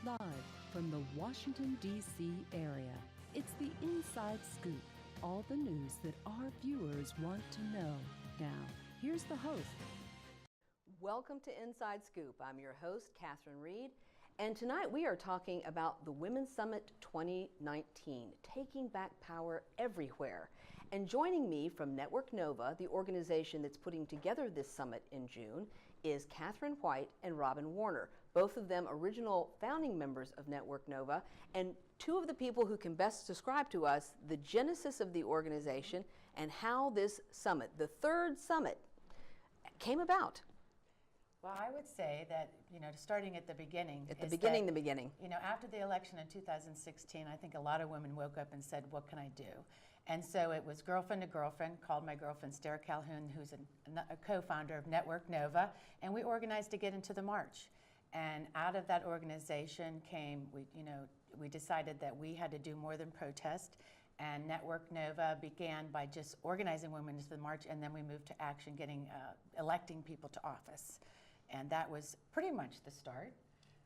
Live from the Washington, D.C. area, it's the Inside Scoop. All the news that our viewers want to know. Now, here's the host. Welcome to Inside Scoop. I'm your host, Katherine Reed, and tonight we are talking about the Women's Summit 2019, Taking Back Power Everywhere. And joining me from Network Nova, the organization that's putting together this summit in June, is Katherine White and Robbin Warner, both of them original founding members of Network Nova, and two of the people who can best describe to us the genesis of the organization and how this summit, the third summit, came about. Well, I would say that, starting at the beginning. At the beginning. After the election in 2016, I think a lot of women woke up and said, what can I do? And so it was girlfriend to girlfriend, called my girlfriend, Sarah Calhoun, who's a co-founder of Network Nova, and we organized to get into the march. And out of that organization came, we decided that we had to do more than protest. And Network Nova began by just organizing women into the march, and then we moved to action, electing people to office. And that was pretty much the start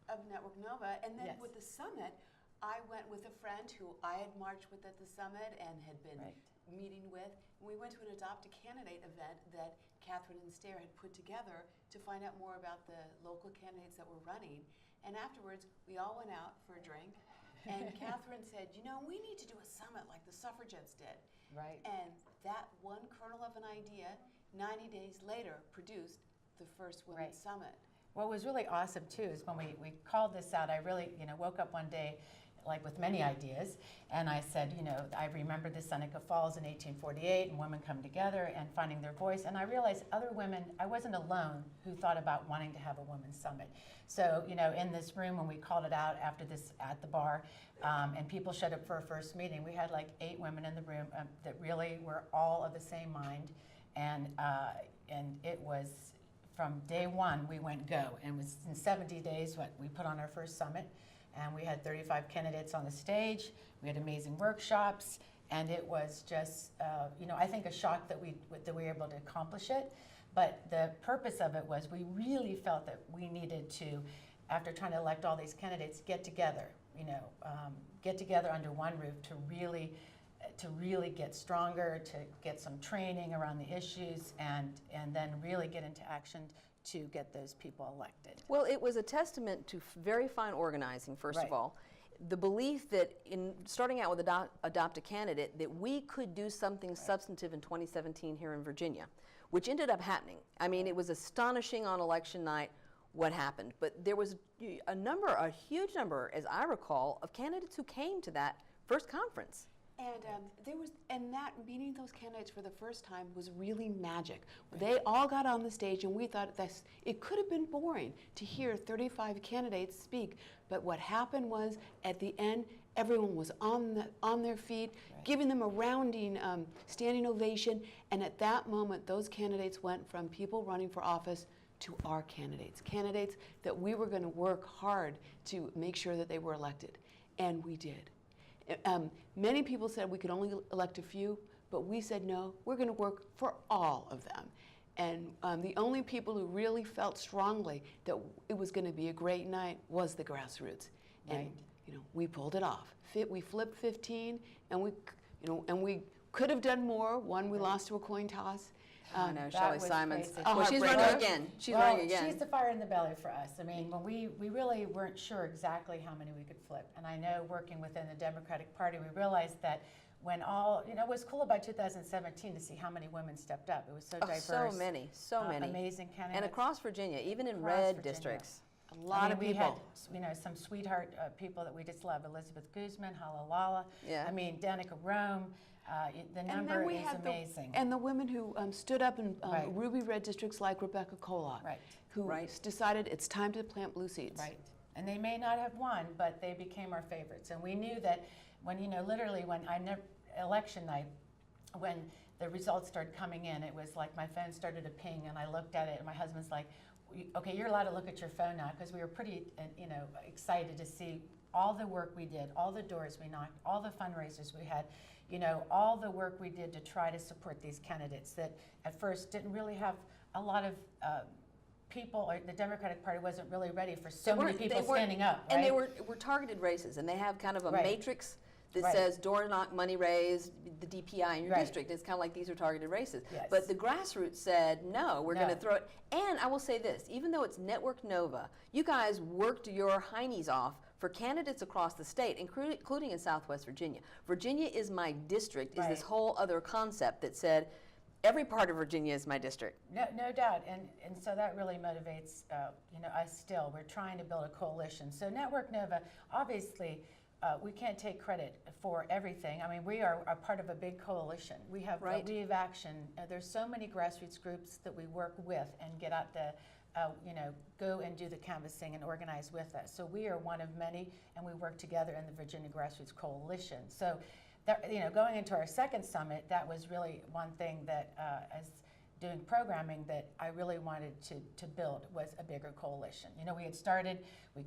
of Network Nova. And then Yes. with the summit, I went with a friend who I had marched with at the summit and had been meeting with. And we went to an Adopt a Candidate event that Katherine and Sarah had put together to find out more about the local candidates that were running. And afterwards, we all went out for a drink. And Katherine said, we need to do a summit like the suffragettes did. Right. And that one kernel of an idea, 90 days later, produced the first Women's Summit. What was really awesome too is when we called this out, I really woke up one day like with many ideas, and I said, I remember the Seneca Falls in 1848 and women come together and finding their voice, and I realized other women, I wasn't alone who thought about wanting to have a women's summit. So in this room when we called it out after this at the bar, and people showed up for a first meeting, we had like 8 women in the room that really were all of the same mind, and it was from day one we went go, and it was in 70 days we put on our first summit. And we had 35 candidates on the stage. We had amazing workshops, and it was just, I think a shock that we were able to accomplish it. But the purpose of it was we really felt that we needed to, after trying to elect all these candidates, get together. Get together under one roof to really get stronger, to get some training around the issues, and then really get into action to get those people elected. Well, it was a testament to very fine organizing, first of all. The belief that in starting out with Adopt a Candidate, that we could do something substantive in 2017 here in Virginia, which ended up happening. I mean, it was astonishing on election night what happened. But there was a huge number, as I recall, of candidates who came to that first conference. And that meeting those candidates for the first time was really magic. They all got on the stage, and we thought it could have been boring to hear 35 candidates speak, but what happened was at the end, everyone was on their feet, giving them a rounding standing ovation, and at that moment, those candidates went from people running for office to our candidates that we were going to work hard to make sure that they were elected, and we did. Many people said we could only elect a few, but we said no, we're going to work for all of them. And the only people who really felt strongly that it was going to be a great night was the grassroots. And we pulled it off. We flipped 15, and we could have done more. One, we lost to a coin toss. I know, Shelley Simons. Crazy. Well, she's running again. She's running again. She's the fire in the belly for us. I mean, when we really weren't sure exactly how many we could flip. And I know working within the Democratic Party, we realized that when it was cool about 2017 to see how many women stepped up. It was so diverse. So many. Amazing candidates. And across Virginia, even in red districts. A lot of people. We had, some sweetheart people that we just love. Elizabeth Guzman, Halalala. Yeah. I mean, Danica Rome. The number is amazing. And the women who stood up in ruby red districts like Rebecca Kolot, who decided it's time to plant blue seeds. Right. And they may not have won, but they became our favorites. And we knew that when, literally when election night, when the results started coming in, it was like my phone started to ping, and I looked at it, and my husband's like, okay, you're allowed to look at your phone now, because we were pretty, excited to see all the work we did, all the doors we knocked, all the fundraisers we had, all the work we did to try to support these candidates that at first didn't really have a lot of people, or the Democratic Party wasn't really ready for so many people standing up, right? And they were targeted races, and they have kind of a matrix that says door knock, money raised, the DPI in your district. It's kind of like these are targeted races. Yes. But the grassroots said, no, we're going to throw it. And I will say this, even though it's Network Nova, you guys worked your heinies off for candidates across the state, including in Southwest Virginia. Virginia is my district is this whole other concept that said, every part of Virginia is my district. No doubt, and so that really motivates us still. We're trying to build a coalition. So Network Nova, obviously, we can't take credit for everything. I mean, we are a part of a big coalition. We have We Have Action. There's so many grassroots groups that we work with and get out the, go and do the canvassing and organize with us. So we are one of many, and we work together in the Virginia Grassroots Coalition. So, going into our second summit, that was really one thing that, as doing programming, that I really wanted to build was a bigger coalition. We had started,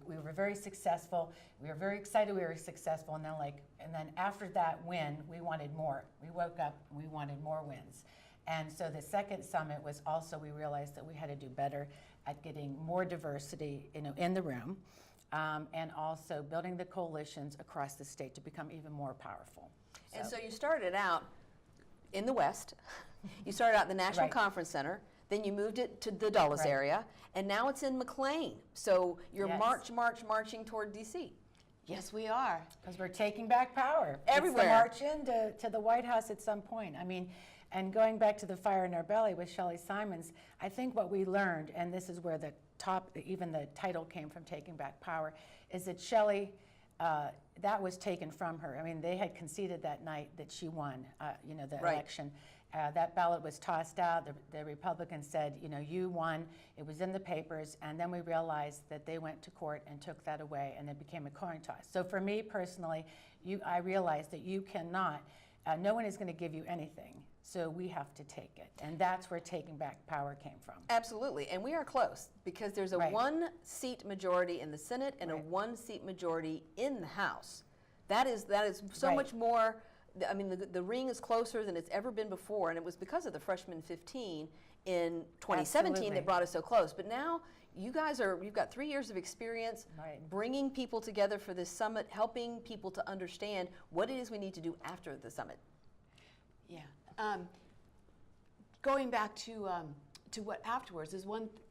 we were very successful, we were very excited we were successful, and then after that win, we wanted more. We woke up, we wanted more wins. And so the second summit was also, we realized that we had to do better at getting more diversity in the room, and also building the coalitions across the state to become even more powerful. And so you started out in the West. You started out at the National Conference Center, then you moved it to the Dulles area, and now it's in McLean. So you're marching toward D.C. Yes, we are. Because we're taking back power. Everywhere. It's the march into the White House at some point. I mean, and going back to the fire in our belly with Shelley Simons, I think what we learned, and this is where even the title came from, Taking Back Power, is that Shelley, that was taken from her. I mean, they had conceded that night that she won, the election. That ballot was tossed out. The Republicans said, you won. It was in the papers. And then we realized that they went to court and took that away, and it became a coin toss. So for me personally, I realized that you cannot, no one is going to give you anything. So we have to take it. And that's where Taking Back Power came from. Absolutely. And we are close because there's a one-seat majority in the Senate and a one-seat majority in the House. That is so much more. I mean, the ring is closer than it's ever been before, and it was because of the freshman 15 in 2017 that brought us so close. But now you've got 3 years of experience bringing people together for this summit, helping people to understand what it is we need to do after the summit. Yeah. Going back to what afterwards is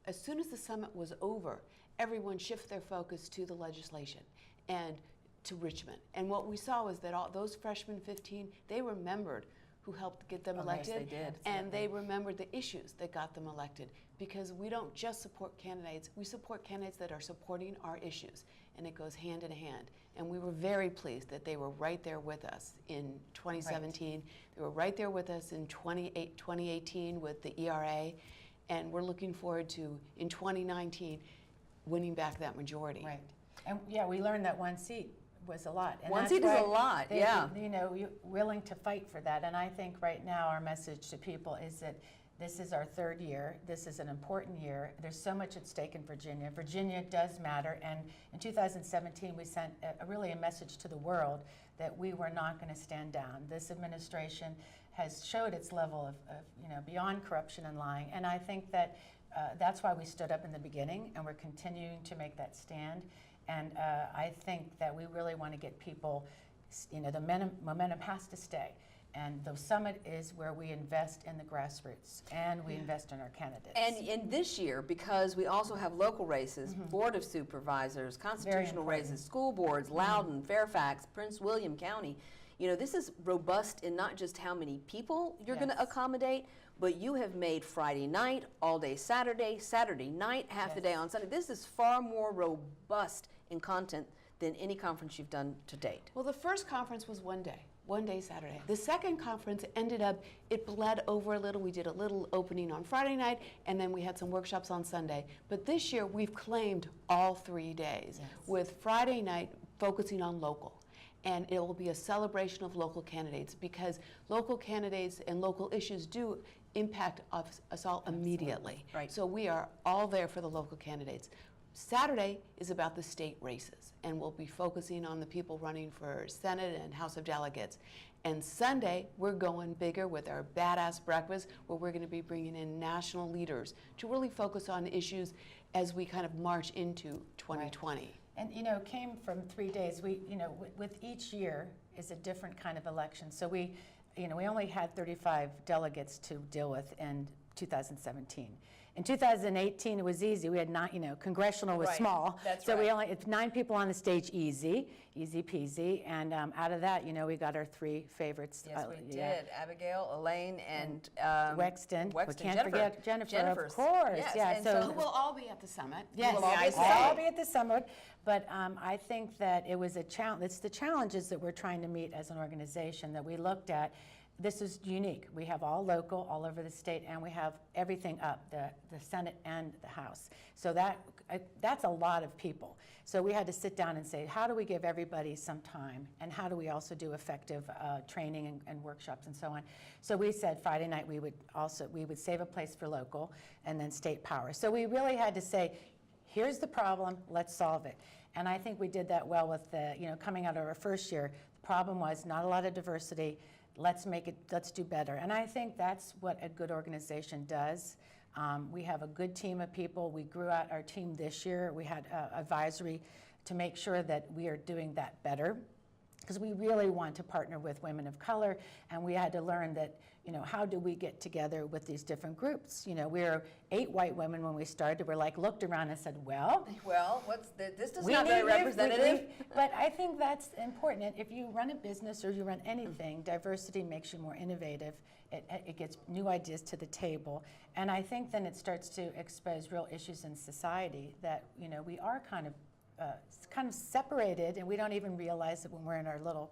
as soon as the summit was over, everyone shifted their focus to the legislation and to Richmond. And what we saw was that all those freshmen 15, they remembered who helped get them elected. Yes, they did. And they remembered the issues that got them elected, because we don't just support candidates, we support candidates that are supporting our issues, and it goes hand in hand. And we were very pleased that they were right there with us in 2017. They were right there with us in 2018 with the ERA, and we're looking forward to, in 2019, winning back that majority. Right. And we learned that one seat was a lot. And one seat is a lot, you're willing to fight for that. And I think right now our message to people is that this is our third year. This is an important year. There's so much at stake in Virginia. Virginia does matter. And in 2017, we sent really a message to the world that we were not going to stand down. This administration has showed its level of beyond corruption and lying. And I think that that's why we stood up in the beginning, and we're continuing to make that stand. And I think that we really want to get people, the momentum has to stay. And the summit is where we invest in the grassroots, and we invest in our candidates. And in this year, because we also have local races, Board of Supervisors, constitutional races, school boards, Loudoun, Fairfax, Prince William County, this is robust in not just how many people you're going to accommodate, but you have made Friday night, all day Saturday, Saturday night, half the day on Sunday. This is far more robust in content than any conference you've done to date. Well, the first conference was one day Saturday. The second conference ended up, it bled over a little. We did a little opening on Friday night, and then we had some workshops on Sunday. But this year, we've claimed all 3 days, with Friday night focusing on local. And it will be a celebration of local candidates, because local candidates and local issues do impact us all immediately. Right. So we are all there for the local candidates. Saturday is about the state races, and we'll be focusing on the people running for Senate and House of Delegates. And Sunday, we're going bigger with our Badass Breakfast, where we're going to be bringing in national leaders to really focus on issues as we kind of march into 2020. Right. And came from 3 days. We, with each year is a different kind of election. So we only had 35 delegates to deal with in 2017. In 2018, it was easy. We had 9, congressional was small. That's so right. it's 9 people on the stage, easy peasy. And out of that, we got our 3 favorites. Yes, we did. Yeah. Abigail, Elaine, and Wexton. We can't Jennifer. forget Jennifer, Jennifer's. of course. Yes, Yeah, and so Who will all be at the summit. yes, will all be at the we'll all summit. be at the summit. But I think that it was a challenge. It's the challenges that we're trying to meet as an organization that we looked at. This is unique. We have all local, all over the state, and we have everything up, the Senate and the House. So that's a lot of people. So we had to sit down and say, how do we give everybody some time, and how do we also do effective training and workshops and so on. So we said Friday night we would save a place for local and then state power. So we really had to say, here's the problem, let's solve it. And I think we did that well with coming out of our first year. The problem was not a lot of diversity. Let's do better. And I think that's what a good organization does. We have a good team of people. We grew out our team this year. We had advisory to make sure that we are doing that better, because we really want to partner with women of color, and we had to learn that, how do we get together with these different groups? We were 8 white women when we started. We're looked around and said, well, this does not very representative. But I think that's important. If you run a business or you run anything, diversity makes you more innovative. It gets new ideas to the table. And I think then it starts to expose real issues in society that, we are kind of separated, and we don't even realize it when we're in our little,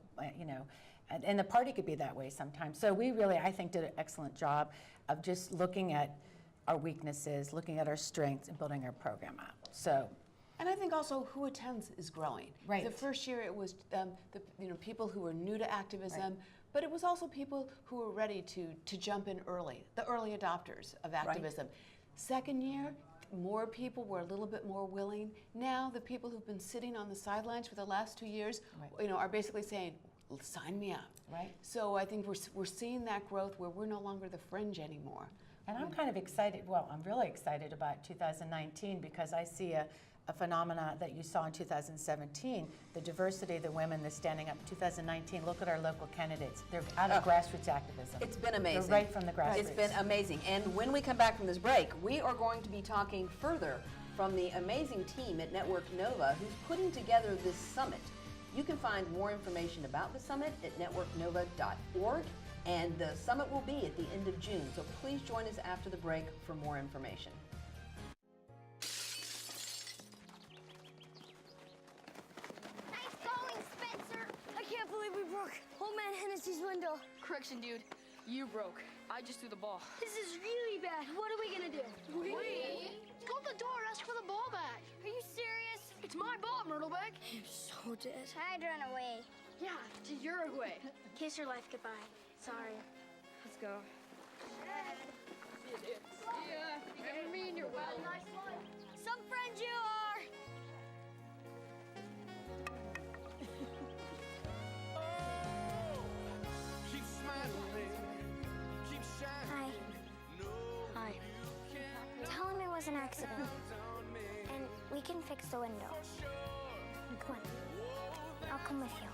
and the party could be that way sometimes. So we really, I think, did an excellent job of just looking at our weaknesses, looking at our strengths, and building our program out. So. And I think also who attends is growing. Right. The first year it was people who were new to activism, Right. but it was also people who were ready to jump in early, the early adopters of activism. Right. Second year, more people were a little bit more willing. Now the people who've been sitting on the sidelines for the last 2 years, Right. Are basically saying, sign me up. Right. So I think we're seeing that growth where we're no longer the fringe anymore. And I'm kind of excited, I'm really excited about 2019, because I see a phenomena that you saw in 2017, the diversity of the women that's standing up. 2019, look at our local candidates. They're out of grassroots activism. It's been amazing. They're right from the grassroots. It's been amazing. And when we come back from this break, we are going to be talking further from the amazing team at Network Nova who's putting together this summit. You can find more information about the summit at networknova.org, and the summit will be at the end of June. So please join us after the break for more information. Nice going, Spencer! I can't believe we broke Old Man Hennessy's window. Correction, dude. You broke. I just threw the ball. This is really bad. What are we gonna do? We? Go to the door, ask for the ball back. Are you serious? It's my ball, Myrtlebeck. You're so dead. I'd run away. Yeah, to Uruguay. Kiss your life goodbye. Sorry. Let's go. See ya. Remember me and your well. Nice one. Some friend you are. Keep smiling, keep shining. Hi. Tell him it was an accident. And we can fix the window. Come on. I'll come with you.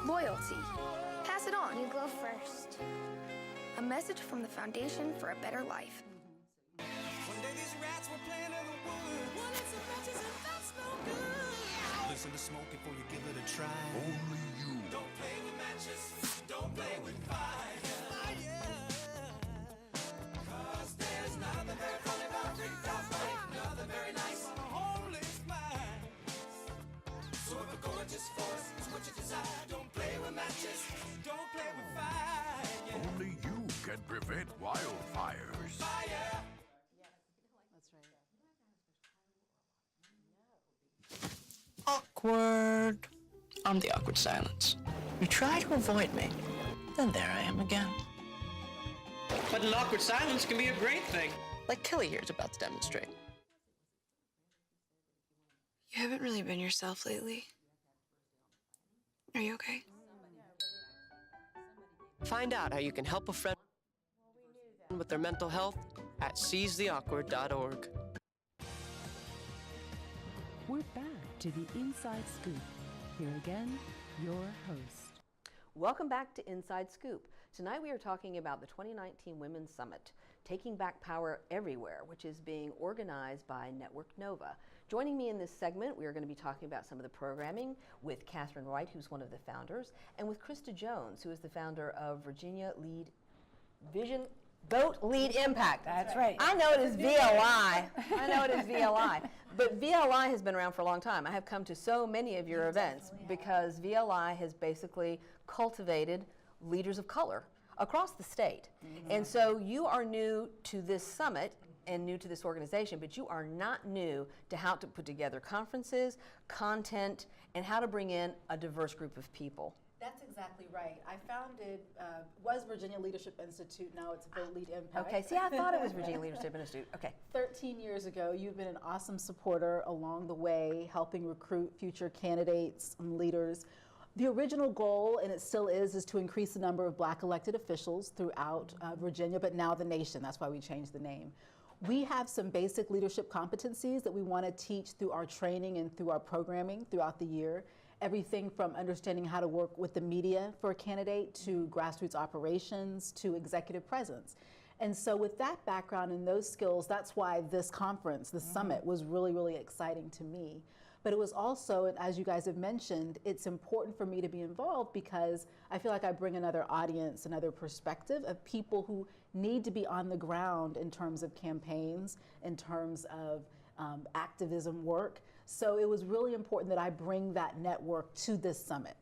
Loyalty. Pass it on. You go first. A message from the Foundation for a Better Life. One day these rats were playing in the woods. Wanted some matches and that's no good. Listen to smoke before you give it a try. Only you. Don't play with matches. Don't play with fire. Cause there's nothing very funny about a freaked out fight. Nothing very nice on a homeless mind. So if a gorgeous force is what you desire, don't play with matches. Don't play with fire. Only you can prevent wildfires. Fire. Awkward. I'm the awkward silence. You try to avoid me, then there I am again. But an awkward silence can be a great thing. Like Kelly here is about to demonstrate. You haven't really been yourself lately. Are you okay? Find out how you can help a friend with their mental health at seizetheawkward.org. We're back to the Inside Scoop. Here again, your host. Welcome back to Inside Scoop. Tonight we are talking about the 2019 Women's Summit, Taking Back Power Everywhere, which is being organized by Network Nova. Joining me in this segment, we are going to be talking about some of the programming with Katherine Wright, who's one of the founders, and with Krysta Jones, who is the founder of Virginia Vote Lead Impact. That's right. I know it is VLI. I know it is VLI. But VLI has been around for a long time. I have come to so many of your events because VLI has basically cultivated leaders of color across the state. And so you are new to this summit and new to this organization, but you are not new to how to put together conferences, content, and how to bring in a diverse group of people. That's exactly right. I founded, was Virginia Leadership Institute, now it's Vote Lead Impact. Okay, see, I thought it was Virginia Leadership Institute. Okay. 13 years ago, you've been an awesome supporter along the way, helping recruit future candidates and leaders. The original goal, and it still is to increase the number of Black elected officials throughout Virginia, but now the nation. That's why we changed the name. We have some basic leadership competencies that we want to teach through our training and through our programming throughout the year. Everything from understanding how to work with the media for a candidate to grassroots operations to executive presence. And so with that background and those skills, that's why this conference, the summit, was really, really exciting to me. But it was also, as you guys have mentioned, it's important for me to be involved because I feel like I bring another audience, another perspective of people who need to be on the ground in terms of campaigns, in terms of activism work. So it was really important that I bring that network to this summit.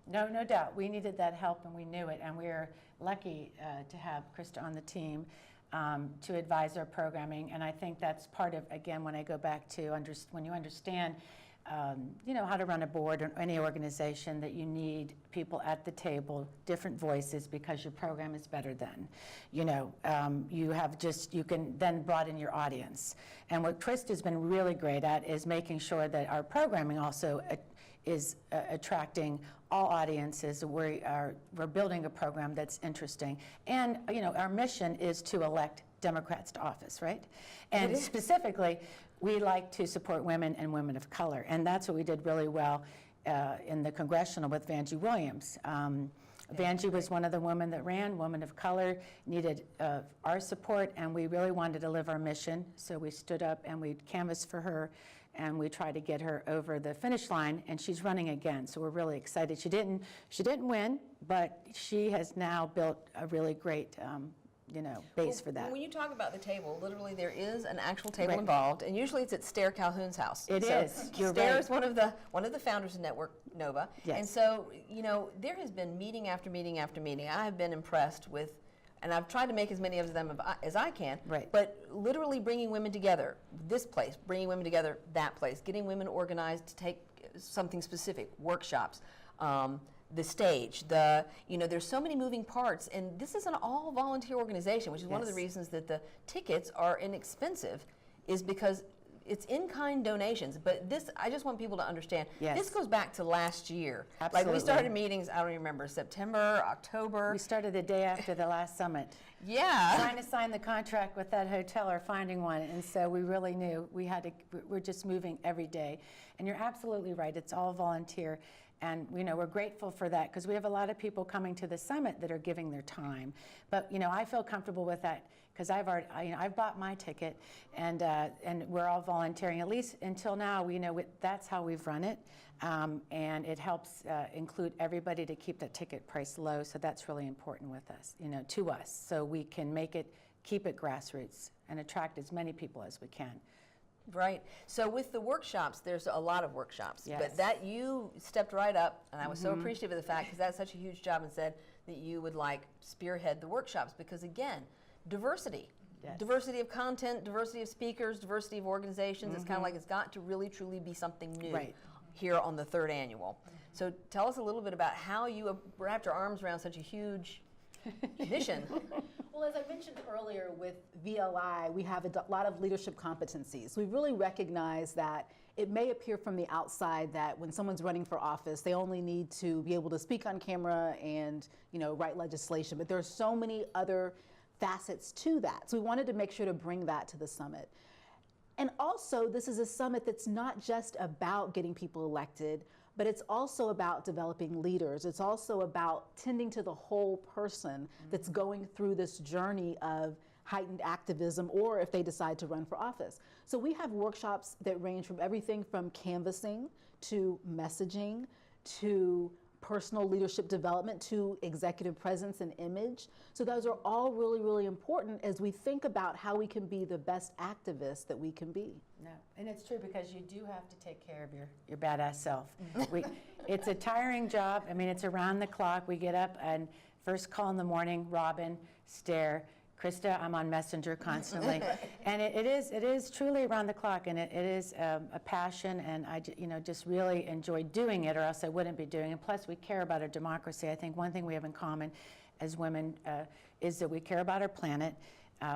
No doubt. We needed that help and we knew it. And we're lucky to have Krysta on the team to advise our programming. And I think that's part of, again, when I go back to when you understand how to run a board or any organization, that you need people at the table, different voices, because your program is better than. You can then broaden your audience. And what Krysta's been really great at is making sure that our programming also is attracting all audiences. We're building a program that's interesting. And our mission is to elect Democrats to office, right? And specifically, we like to support women and women of color. And that's what we did really well in the congressional with Vanjie Williams. Vanjie was one of the women that ran, woman of color, needed our support, and we really wanted to live our mission. So we stood up and we canvassed for her, and we tried to get her over the finish line, and she's running again. So we're really excited. She didn't win, but she has now built a really great base for that. When you talk about the table, literally there is an actual table involved, and usually it's at Stair Calhoun's house. It is. You're Stair right. is one of the founders of Network Nova. Yes. And so, there has been meeting after meeting after meeting. I have been impressed with, and I've tried to make as many of them as I can, but literally bringing women together, this place, bringing women together, that place, getting women organized to take something specific, workshops, the stage, there's so many moving parts, and this is an all-volunteer organization, which is one of the reasons that the tickets are inexpensive, is because it's in-kind donations. But this, I just want people to understand, this goes back to last year. Absolutely. Like we started meetings, I don't even remember, September, October. We started the day after the last summit. Yeah. Trying to sign the contract with that hotel or finding one, and so we really knew we're just moving every day. And you're absolutely right, it's all volunteer. And we're grateful for that because we have a lot of people coming to the summit that are giving their time. But I feel comfortable with that because I've bought my ticket, and we're all volunteering. At least until now, that's how we've run it, and it helps include everybody to keep the ticket price low. So that's really important with us, to us, so we can keep it grassroots and attract as many people as we can. Right. So with the workshops, there's a lot of workshops. Yes. But that you stepped right up, and I was so appreciative of the fact, because that's such a huge job, and said that you would spearhead the workshops, because again, diversity. Yes. Diversity of content, diversity of speakers, diversity of organizations. It's kind of like it's got to really truly be something new here on the third annual. So tell us a little bit about how you wrapped your arms around such a huge mission. Well, as I mentioned earlier with VLI, we have a lot of leadership competencies. We really recognize that it may appear from the outside that when someone's running for office, they only need to be able to speak on camera and, write legislation, but there are so many other facets to that. So we wanted to make sure to bring that to the summit. And also, this is a summit that's not just about getting people elected, but it's also about developing leaders. It's also about tending to the whole person that's going through this journey of heightened activism, or if they decide to run for office. So we have workshops that range from everything from canvassing to messaging to personal leadership development to executive presence and image. So those are all really, really important as we think about how we can be the best activists that we can be. No, and it's true because you do have to take care of your badass self. It's a tiring job. I mean, it's around the clock. We get up and first call in the morning, Robbin, stare. Krysta, I'm on Messenger constantly, and it is truly around the clock, and it is a passion, and I just really enjoy doing it, or else I wouldn't be doing it. Plus, we care about our democracy. I think one thing we have in common as women is that we care about our planet.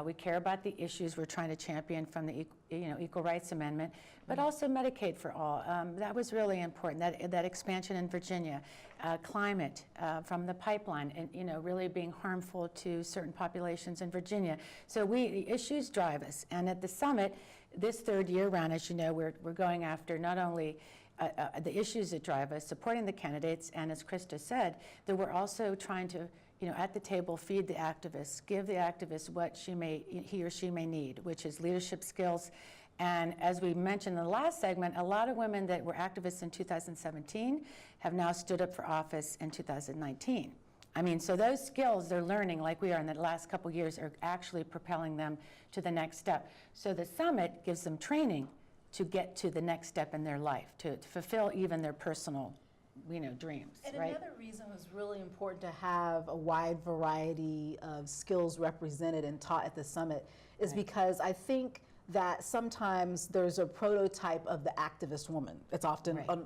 We care about the issues we're trying to champion from the Equal Rights Amendment, but also Medicaid for all. That was really important. That expansion in Virginia, climate from the pipeline, and really being harmful to certain populations in Virginia. So the issues drive us. And at the summit, this third year round, as you know, we're going after not only the issues that drive us, supporting the candidates, and as Krysta said, that we're also trying to at the table, feed the activists, give the activists what he or she may need, which is leadership skills. And as we mentioned in the last segment, a lot of women that were activists in 2017 have now stood up for office in 2019. I mean, so those skills they're learning, like we are in the last couple years, are actually propelling them to the next step. So the summit gives them training to get to the next step in their life, to fulfill even their personal dreams. And right? Another reason it was really important to have a wide variety of skills represented and taught at the summit is because I think that sometimes there's a prototype of the activist woman. It's often a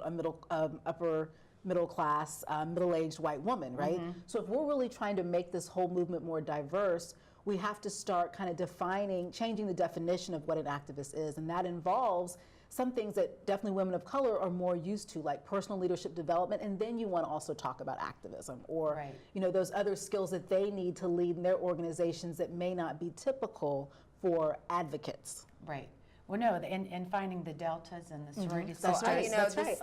upper middle class, middle-aged white woman, right? So if we're really trying to make this whole movement more diverse, we have to start kind of changing the definition of what an activist is, and that involves some things that definitely women of color are more used to, like personal leadership development, and then you want to also talk about activism or those other skills that they need to lead in their organizations that may not be typical for advocates. Right. Well, no, in finding the deltas and the sororities. That's right. That's right.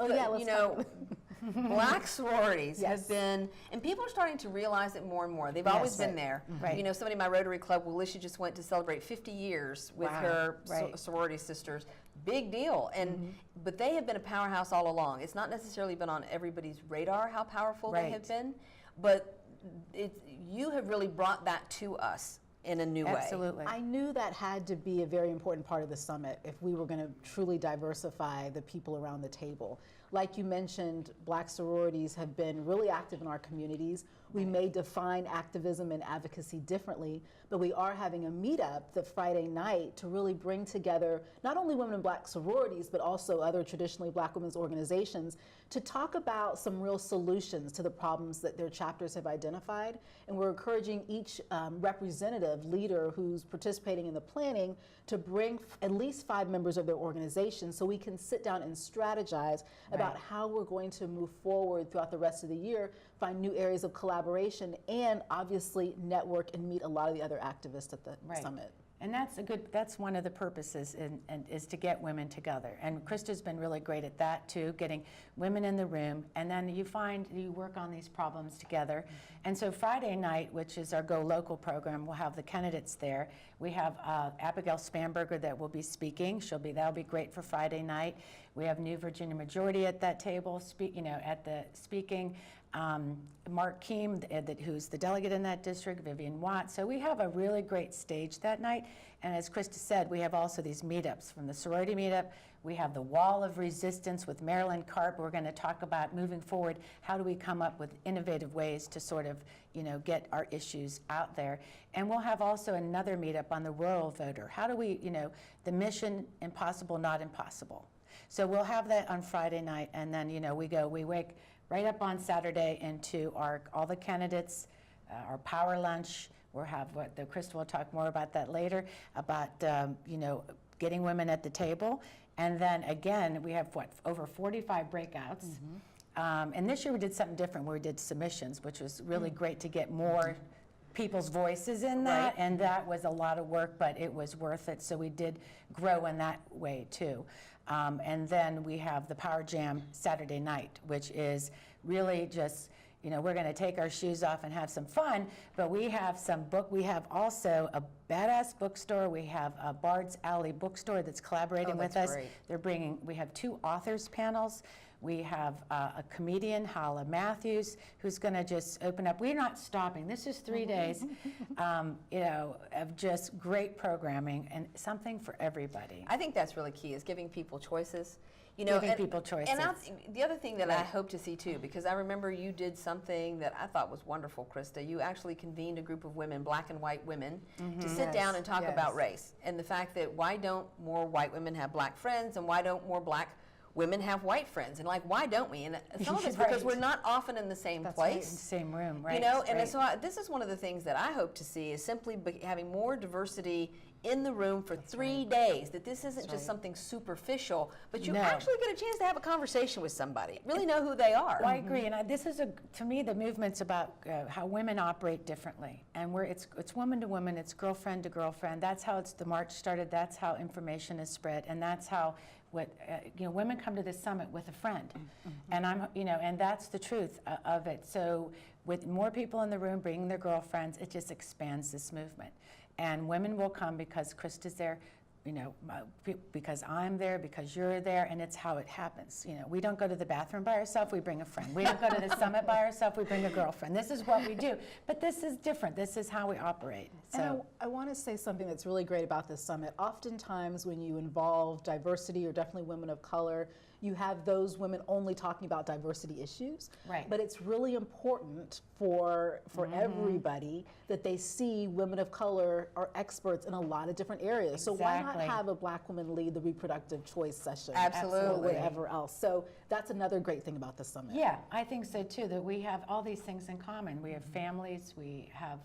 Black sororities have been, and people are starting to realize it more and more. They've always been there. Right. Somebody in my Rotary Club, Alicia, just went to celebrate 50 years with her sorority sisters. Big deal. And but they have been a powerhouse all along. It's not necessarily been on everybody's radar how powerful they have been, but you have really brought that to us in a new way. Absolutely. I knew that had to be a very important part of the summit if we were going to truly diversify the people around the table. Like you mentioned, Black sororities have been really active in our communities. We may define activism and advocacy differently, but we are having a meetup the Friday night to really bring together not only women in Black sororities, but also other traditionally Black women's organizations to talk about some real solutions to the problems that their chapters have identified. And we're encouraging each representative leader who's participating in the planning to bring at least 5 members of their organization so we can sit down and strategize about how we're going to move forward throughout the rest of the year, find new areas of collaboration, and obviously network and meet a lot of the other activists at the summit. And that's one of the purposes, and is to get women together. And Krysta's been really great at that too, getting women in the room, and then you work on these problems together. And so Friday night, which is our Go Local program, we'll have the candidates there. We have Abigail Spanberger that will be speaking. That'll be great for Friday night. We have New Virginia Majority at that table, at the speaking. Mark Keem, who's the delegate in that district, Vivian Watt. So we have a really great stage that night. And as Krysta said, we have also these meetups. From the sorority meetup, we have the Wall of Resistance with Marilyn Karp. We're going to talk about moving forward, how do we come up with innovative ways to sort of, get our issues out there. And we'll have also another meetup on the rural voter. How do we, the mission, impossible, not impossible. So we'll have that on Friday night, and then, we wake right up on Saturday into all the candidates, our power lunch. We'll have Krysta will talk more about that later, about getting women at the table. And then again, we have over 45 breakouts. And this year we did something different where we did submissions, which was really great to get more people's voices in that, and that was a lot of work, but it was worth it. So we did grow in that way too. And then we have the Power Jam Saturday night, which is really just, we're going to take our shoes off and have some fun, but we have we have also a badass bookstore. We have a Bard's Alley bookstore that's collaborating with us. Great. We have 2 authors panels. We have a comedian, Hala Matthews, who's going to just open up. We're not stopping. This is 3 days, of just great programming and something for everybody. I think that's really key, is giving people choices. Giving people choices. And the other thing that I hope to see too, because I remember you did something that I thought was wonderful, Krysta. You actually convened a group of women, black and white women, to sit down and talk about race. And the fact that why don't more white women have black friends, and why don't more black women have white friends, and why don't we? And some of it's because we're not often in the same place. Right, in the same room, right? And so this is one of the things that I hope to see, is simply having more diversity in the room for 3 days, that this isn't just something superficial, but you actually get a chance to have a conversation with somebody, really know who they are. Well, I agree, and this is, to me, the movement's about how women operate differently, and it's woman to woman, it's girlfriend to girlfriend. That's how the march started, that's how information is spread, and that's how women come to this summit with a friend, and and that's the truth of it. So with more people in the room bringing their girlfriends, it just expands this movement. And women will come because Krysta's there, because I'm there, because you're there, and it's how it happens. We don't go to the bathroom by ourselves, we bring a friend. We don't go to the summit by ourselves, we bring a girlfriend. This is what we do. But this is different. This is how we operate. So and I want to say something that's really great about this summit. Oftentimes when you involve diversity, or definitely women of color, you have those women only talking about diversity issues. Right. But it's really important for everybody that they see women of color are experts in a lot of different areas. Exactly. So why not have a black woman lead the reproductive choice session? Absolutely. Or whatever else. So that's another great thing about the summit. yeah, I think so too, that we have all these things in common. We have families, we have,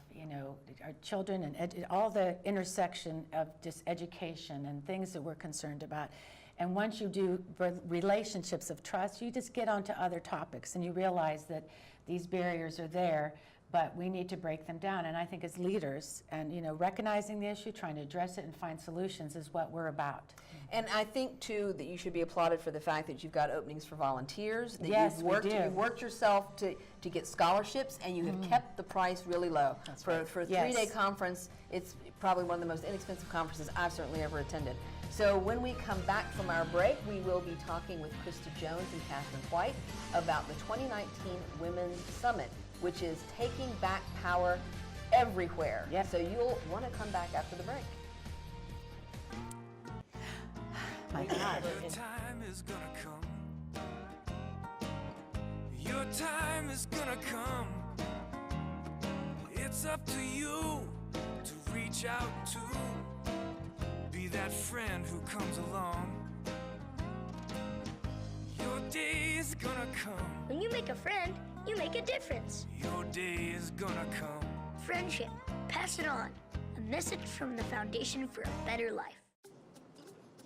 our children, and all the intersection of just education and things that we're concerned about. And once you do relationships of trust, you just get onto other topics and you realize that these barriers are there, but we need to break them down. And I think as leaders, and recognizing the issue, trying to address it and find solutions is what we're about. And I think too that you should be applauded for the fact that you've got openings for volunteers, that Yes, you've worked yourself to get scholarships, and you have kept the price really low. For a 3-day conference, it's probably one of the most inexpensive conferences I've certainly ever attended. So when we come back from our break, we will be talking with Krysta Jones and Katherine White about the 2019 Women's Summit, which is taking back power everywhere. Yep. So you'll want to come back after the break. My God. Your time is gonna come. Your time is gonna come. It's up to you to reach out to be that friend who comes along. Your day is gonna come. When you make a friend, you make a difference. Your day is gonna come. Friendship. Pass it on. A message from the Foundation for a Better Life.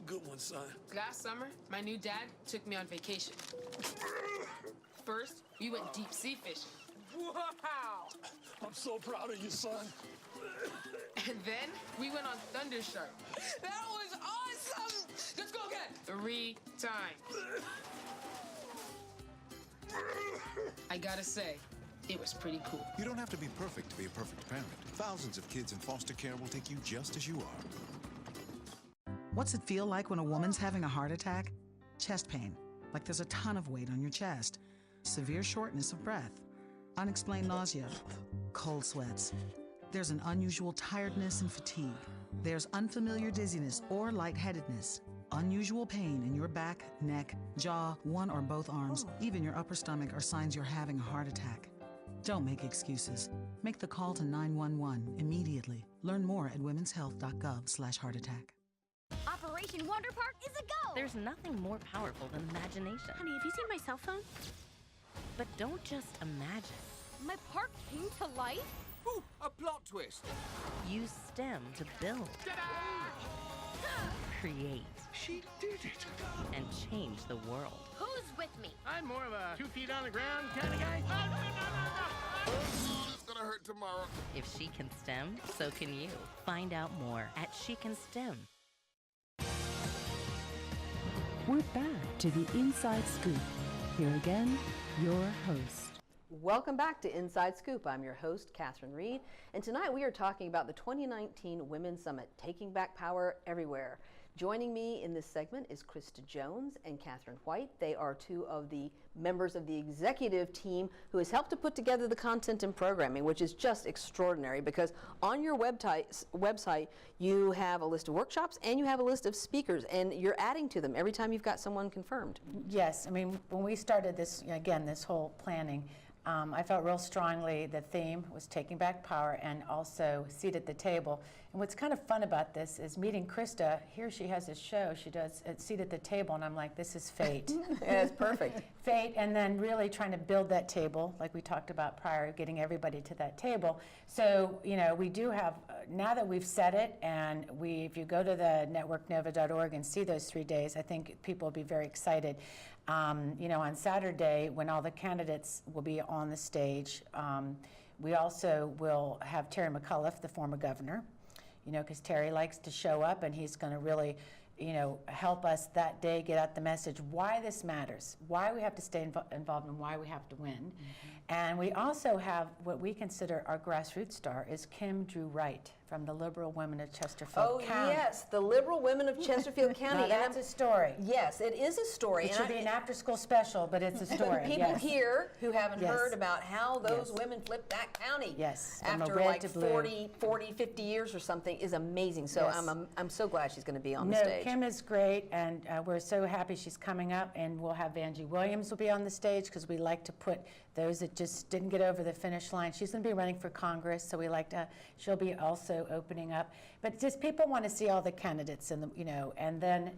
Good one, son. Last summer, my new dad took me on vacation. First, we went deep sea fishing. Wow! I'm so proud of you, son. And then we went on Thunder Shark. That was awesome! Let's go again. 3 times. I gotta say, it was pretty cool. You don't have to be perfect to be a perfect parent. Thousands of kids in foster care will take you just as you are. What's it feel like when a woman's having a heart attack? Chest pain, like there's a ton of weight on your chest. Severe shortness of breath. Unexplained nausea. Cold sweats. There's an unusual tiredness and fatigue. There's unfamiliar dizziness or lightheadedness. Unusual pain in your back, neck, jaw, one or both arms, even your upper stomach are signs you're having a heart attack. Don't make excuses. Make the call to 911 immediately. Learn more at womenshealth.gov/heartattack. Operation Wonder Park is a go! There's nothing more powerful than imagination. Honey, have you seen my cell phone? But don't just imagine. My park came to life? Ooh, a plot twist. Use STEM to build, create, She did it. and change the world. Who's with me? I'm more of a 2 feet on the ground kind of guy. It's gonna hurt tomorrow. If she can STEM, so can you. Find out more at She Can STEM. We're back to the Inside Scoop. Here again, your host. Welcome back to Inside Scoop. I'm your host, Katherine Reed, and tonight we are talking about the 2019 Women's Summit, Taking Back Power Everywhere. Joining me in this segment is Krysta Jones and Katherine White. They are two of the members of the executive team who has helped to put together the content and programming, which is just extraordinary because on your website you have a list of workshops and you have a list of speakers, and you're adding to them every time you've got someone confirmed. Yes, I mean, when we started this, again, this whole planning, I felt real strongly the theme was taking back power and also seat at the table. And what's kind of fun about this is meeting Krysta. Here she has a show. She does a seat at the table, and I'm like, this is fate. Yeah, it's perfect. Fate, and then really trying to build that table, like we talked about prior, getting everybody to that table. So, you know, we do have, now that we've set it, and if you go to the networknova.org and see those 3 days, I think people will be very excited. You know, on Saturday, when all the candidates will be on the stage, we also will have Terry McAuliffe, the former governor, you know, because Terry likes to show up, and he's going to really, you know, help us that day get out the message, why this matters, why we have to stay involved, and why we have to win. Mm-hmm. And we also have what we consider our grassroots star is Kim Drew Wright from the Liberal Women of Chesterfield County. Oh yes, the Liberal Women of Chesterfield County. Now that's a story. Yes, it is a story. It should be an after-school special, but it's a story. People here who haven't Yes. heard about how those Yes. women flipped that county from after red like to blue. 40, 50 years or something is amazing. So Yes. I'm so glad she's going to be on the No, stage. Kim is great, and we're so happy she's coming up, and we'll have Angie Williams will be on the stage because we like to put those that just didn't get over the finish line. She's going to be running for Congress, so we like to, she'll be also opening up. But just people want to see all the candidates, and you know, and then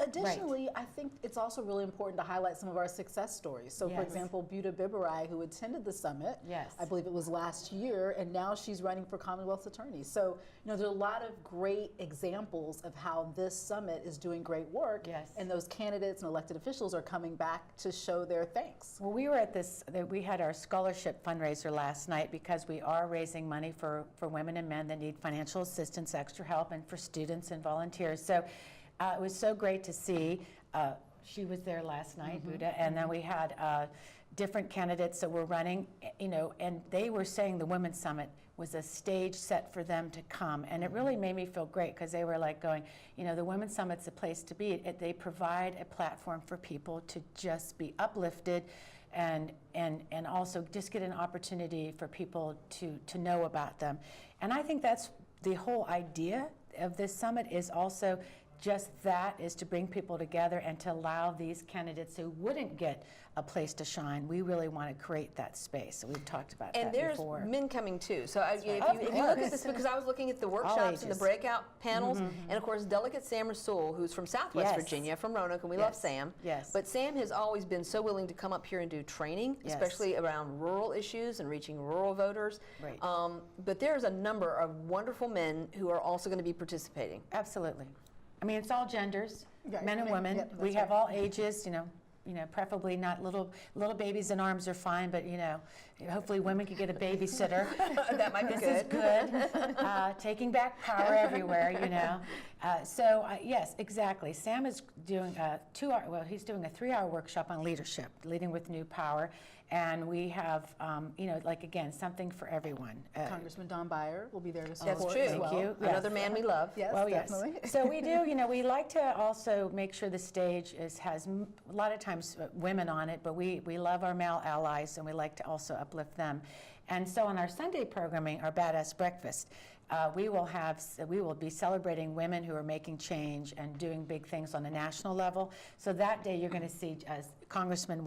Additionally, I think it's also really important to highlight some of our success stories. So, for Yes. example, Buta Bibarai, who attended the summit, Yes. I believe it was last year, and now she's running for Commonwealth Attorney. So, you know, there are a lot of great examples of how this summit is doing great work, Yes. and those candidates and elected officials are coming back to show their thanks. Well, we were at this, we had our scholarship fundraiser last night because we are raising money for women and men that need financial assistance, extra help, and for students and volunteers. So it was so great to see. She was there last night, Buddha, and then we had different candidates that were running, you know, and they were saying the Women's Summit was a stage set for them to come. And it really made me feel great because they were like going, you know, the Women's Summit's a place to be. They provide a platform for people to just be uplifted and also just get an opportunity for people to know about them. And I think that's the whole idea of this summit is also just that, is to bring people together and to allow these candidates who wouldn't get a place to shine. We really want to create that space. So we've talked about that before. And there's men coming too. So if you look at this, because I was looking at the workshops and the ages. breakout panels, and of course Delegate Sam Rasool, who's from Southwest Yes. Virginia, from Roanoke, and we Yes. love Sam. Yes. But Sam has always been so willing to come up here and do training, Yes. especially around rural issues and reaching rural voters. Right. But there's a number of wonderful men who are also going to be participating. Absolutely. I mean, it's all genders, Right. men and women. Yep, We that's have right. all ages, you know, preferably not little babies in arms are fine, but you know, hopefully women could get a babysitter. That might be This good. is good. Taking back power everywhere, you know. Yes, exactly. Sam is doing he's doing a 3-hour workshop on leadership, leading with new power. And we have, you know, like again, something for everyone. Congressman Don Beyer will be there to That's support true. as Thank well. you. Another man we love. Yes, Well, definitely. yes. So we do, you know, we like to also make sure the stage has a lot of times women on it, but we love our male allies and we like to also uplift them. And so on our Sunday programming, our Badass Breakfast, we will be celebrating women who are making change and doing big things on a national level. So that day you're going to see Congresswomen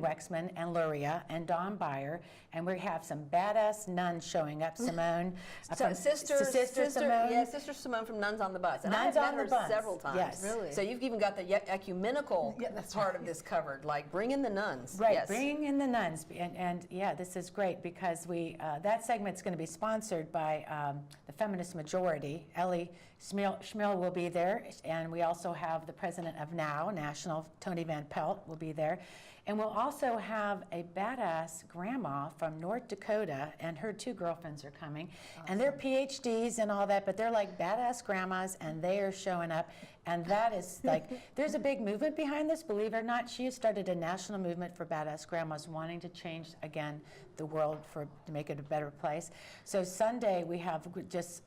Wexman and Luria and Dawn Beyer, and we have some badass nuns showing up. Simone, So Sister Simone. Yeah, Sister Simone from Nuns on the Bus. And Nuns I've on met the her Bus. several times. Yes. Really? So you've even got the ecumenical part of this covered, like bring in the nuns. Right, Yes. bring in the nuns. And yeah, this is great because that segment's going to be sponsored by the Feminist Majority. Ellie Schmiel will be there, and we also have the president of NOW, National, Tony Van Pelt, will be there. And we'll also have a badass grandma from North Dakota, and her 2 girlfriends are coming. Awesome. And they're PhDs and all that, but they're like badass grandmas, and they are showing up. And that is like, there's a big movement behind this, believe it or not. She has started a national movement for badass grandmas wanting to change, again, the world to make it a better place. So Sunday, we have just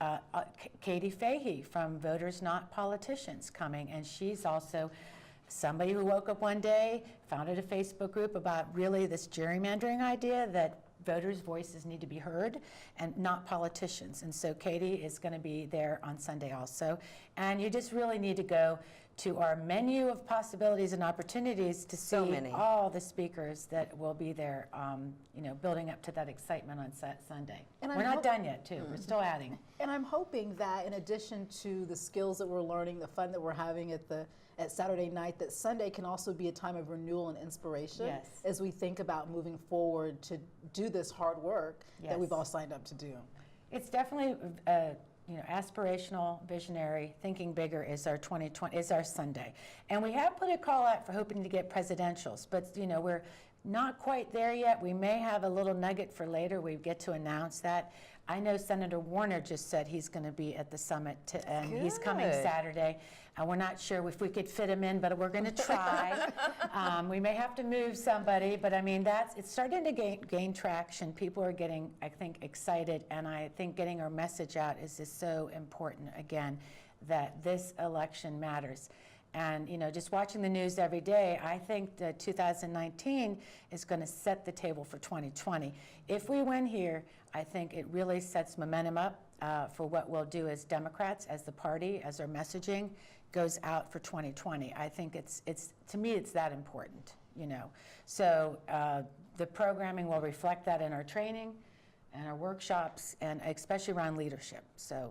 Katie Fahey from Voters Not Politicians coming, and she's also somebody who woke up one day, founded a Facebook group about really this gerrymandering idea that voters' voices need to be heard and not politicians. And so Katie is going to be there on Sunday also. And you just really need to go to our menu of possibilities and opportunities to see all the speakers that will be there, building up to that excitement on Sunday. And we're not done yet, too. We're still adding. And I'm hoping that in addition to the skills that we're learning, the fun that we're having at Saturday night, that Sunday can also be a time of renewal and inspiration as we think about moving forward to do this hard work that we've all signed up to do. It's definitely aspirational, visionary, thinking bigger is our 2020 is our Sunday, and we have put a call out for hoping to get presidentials, but we're not quite there yet. We may have a little nugget for later. We get to announce that. I know Senator Warner just said he's going to be at the summit, and he's coming Saturday. We're not sure if we could fit him in, but we're going to try. We may have to move somebody, but I mean, it's starting to gain traction. People are getting, I think, excited, and I think getting our message out is just so important, again, that this election matters. And just watching the news every day, I think that 2019 is going to set the table for 2020. If we win here, I think it really sets momentum up for what we'll do as Democrats, as the party, as our messaging goes out for 2020. I think it's to me, it's that important, So the programming will reflect that in our training and our workshops, and especially around leadership. So.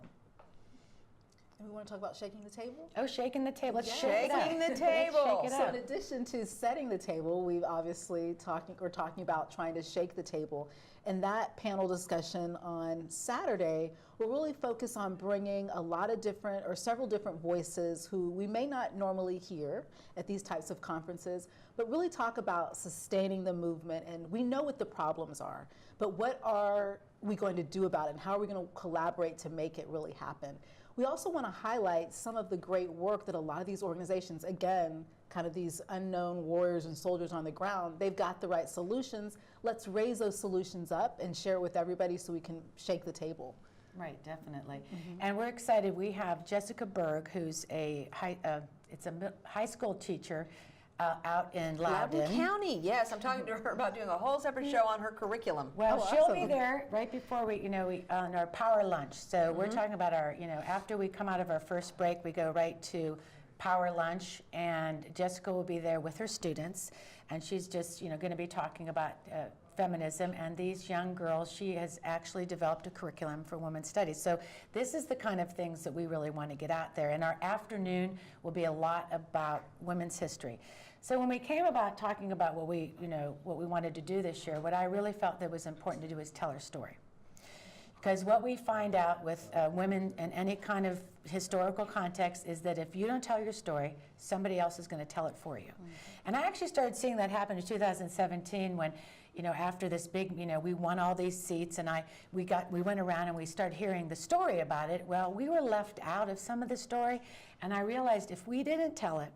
And we want to talk about shaking the table? Oh, shaking the table. Let's shaking the table. So in addition to setting the table, we've obviously talking about trying to shake the table. And that panel discussion on Saturday will really focus on bringing a lot of different or several different voices who we may not normally hear at these types of conferences, but really talk about sustaining the movement. And we know what the problems are, but what are we going to do about it, and how are we going to collaborate to make it really happen? We also want to highlight some of the great work that a lot of these organizations, again, kind of these unknown warriors and soldiers on the ground, they've got the right solutions. Let's raise those solutions up and share it with everybody so we can shake the table. Right, definitely. And we're excited. We have Jessica Berg, who's a high school teacher out in Loudoun County. Yes, I'm talking to her about doing a whole separate show on her curriculum. Well, she'll be there right before we, on our power lunch. So we're talking about our, after we come out of our first break, we go right to power lunch, and Jessica will be there with her students, and she's just, going to be talking about feminism, and these young girls, she has actually developed a curriculum for women's studies. So this is the kind of things that we really want to get out there. And our afternoon will be a lot about women's history. So when we came about talking about what we wanted to do this year, what I really felt that was important to do is tell our story. Because what we find out with women in any kind of historical context is that if you don't tell your story, somebody else is going to tell it for you. And I actually started seeing that happen in 2017 when, after this big, we won all these seats, and we went around and we started hearing the story about it. Well, we were left out of some of the story, and I realized if we didn't tell it,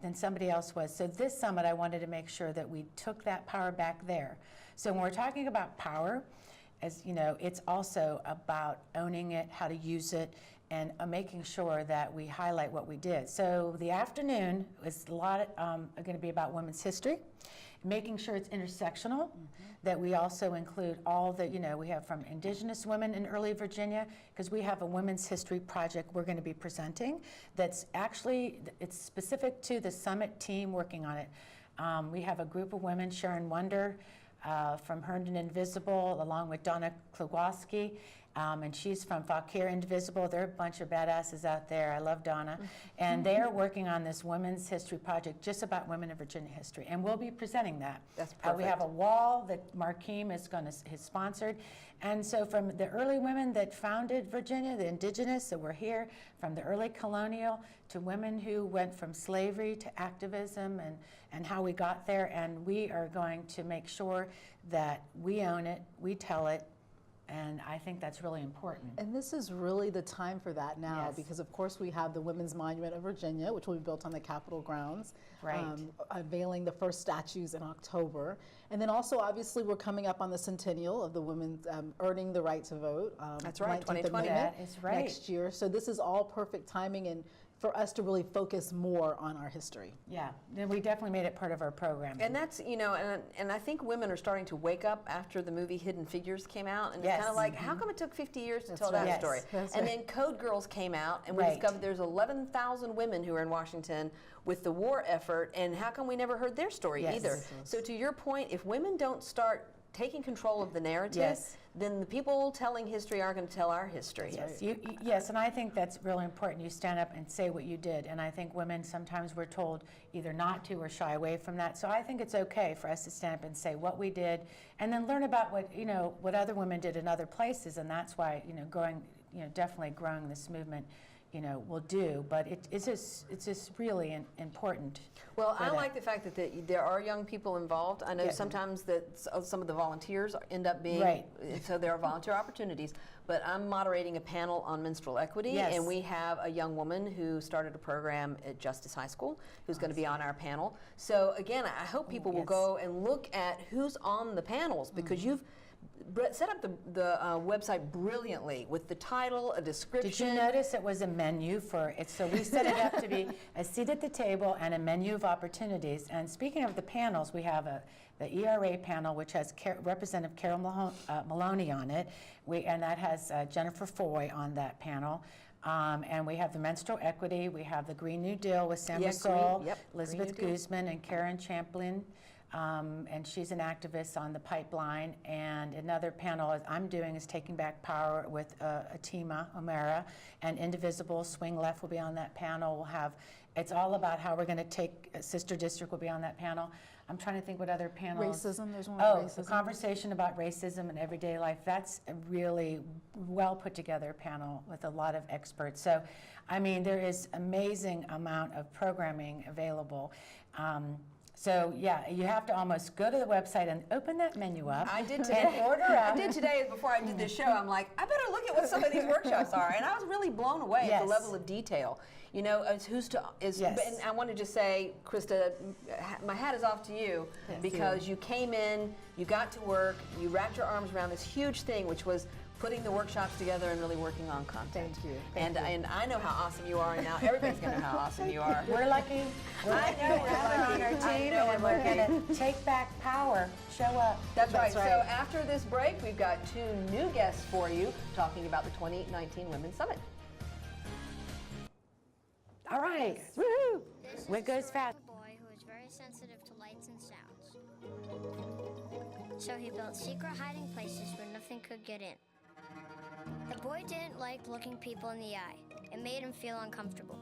then somebody else was. So this summit, I wanted to make sure that we took that power back there. So when we're talking about power, as it's also about owning it, how to use it, and making sure that we highlight what we did. So the afternoon is a lot going to be about women's history, making sure it's intersectional, that we also include all the, we have from indigenous women in early Virginia, because we have a women's history project we're going to be presenting that's actually, it's specific to the summit team working on it. We have a group of women, Sharon Wonder from Herndon Invisible, along with Donna Klugowski, and she's from Fauquier Indivisible. They're a bunch of badasses out there. I love Donna. And they are working on this women's history project just about women in Virginia history. And we'll be presenting that. That's perfect. We have a wall that Markeem has sponsored. And so from the early women that founded Virginia, the indigenous that were here, from the early colonial to women who went from slavery to activism and how we got there. And we are going to make sure that we own it, we tell it, and I think that's really important. And this is really the time for that now, Yes. because of course we have the Women's Monument of Virginia, which will be built on the Capitol grounds, Right. unveiling the first statues in October. And then also, obviously, we're coming up on the centennial of the women's earning the right to vote. That's right, 19th 2020. Amendment That is right. Next year. So this is all perfect timing and for us to really focus more on our history. Yeah, and we definitely made it part of our program. And that's, and I think women are starting to wake up after the movie Hidden Figures came out, and it's Yes. kind of like, how come it took 50 years to That's tell right. that Yes. story? That's And right. then Code Girls came out, and we Right. discovered there's 11,000 women who are in Washington with the war effort, and how come we never heard their story Yes. either? So to your point, if women don't start taking control of the narrative, Yes. then the people telling history aren't going to tell our history. Yes, yes, and I think that's really important. You stand up and say what you did, and I think women sometimes we're told either not to or shy away from that. So I think it's okay for us to stand up and say what we did, and then learn about what other women did in other places, and that's why definitely growing this movement will do, but it's just really important. Well, I like the fact that there are young people involved. I know Yeah. sometimes that some of the volunteers end up being, Right. so there are volunteer opportunities, but I'm moderating a panel on menstrual equity, Yes. and we have a young woman who started a program at Justice High School who's going to be on our panel. So again, I hope people will yes. go and look at who's on the panels, because you've set up the website brilliantly with the title, a description. Did you notice it was a menu for it? So we set it up to be a seat at the table and a menu of opportunities. And speaking of the panels, we have the ERA panel, which has Representative Carol Maloney on it, and that has Jennifer Foy on that panel. And we have the menstrual equity. We have the Green New Deal with Sam Russell, Elizabeth Guzman, and Karen Champlin. And she's an activist on the pipeline. And another panel I'm doing is Taking Back Power with Atima O'Mara, and Indivisible Swing Left will be on that panel. We'll have, it's all about how we're going to take, Sister District will be on that panel. I'm trying to think what other panels. Racism, there's one on racism. The conversation about racism in everyday life. That's a really well put together panel with a lot of experts. So, I mean, there is amazing amount of programming available. So yeah, you have to almost go to the website and open that menu up. I did today. And order up. I did today before I did this show. I'm like, I better look at what some of these workshops are, and I was really blown away at the level of detail. As and I want to just say, Krysta, my hat is off to you, because you came in, you got to work, you wrapped your arms around this huge thing, which was putting the workshops together and really working on content. Thank you. And I know how awesome you are, and now everybody's going to know how awesome you are. We're lucky. I know we're lucky. On our team, and we're going to take back power. Show up. That's right. So after this break, we've got 2 new guests for you talking about the 2019 Women's Summit. All right. Woohoo! It goes fast. A boy who is very sensitive to lights and sounds. So he built secret hiding places where nothing could get in. The boy didn't like looking people in the eye. It made him feel uncomfortable.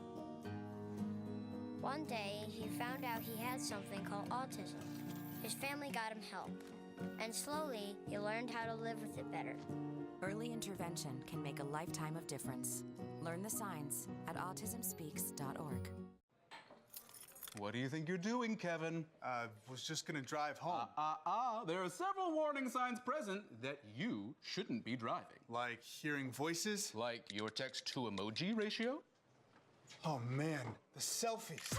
One day, he found out he had something called autism. His family got him help, and slowly, he learned how to live with it better. Early intervention can make a lifetime of difference. Learn the signs at autismspeaks.org. What do you think you're doing, Kevin? Was just gonna drive home. There are several warning signs present that you shouldn't be driving. Like hearing voices? Like your text-to-emoji ratio? Oh man, the selfies.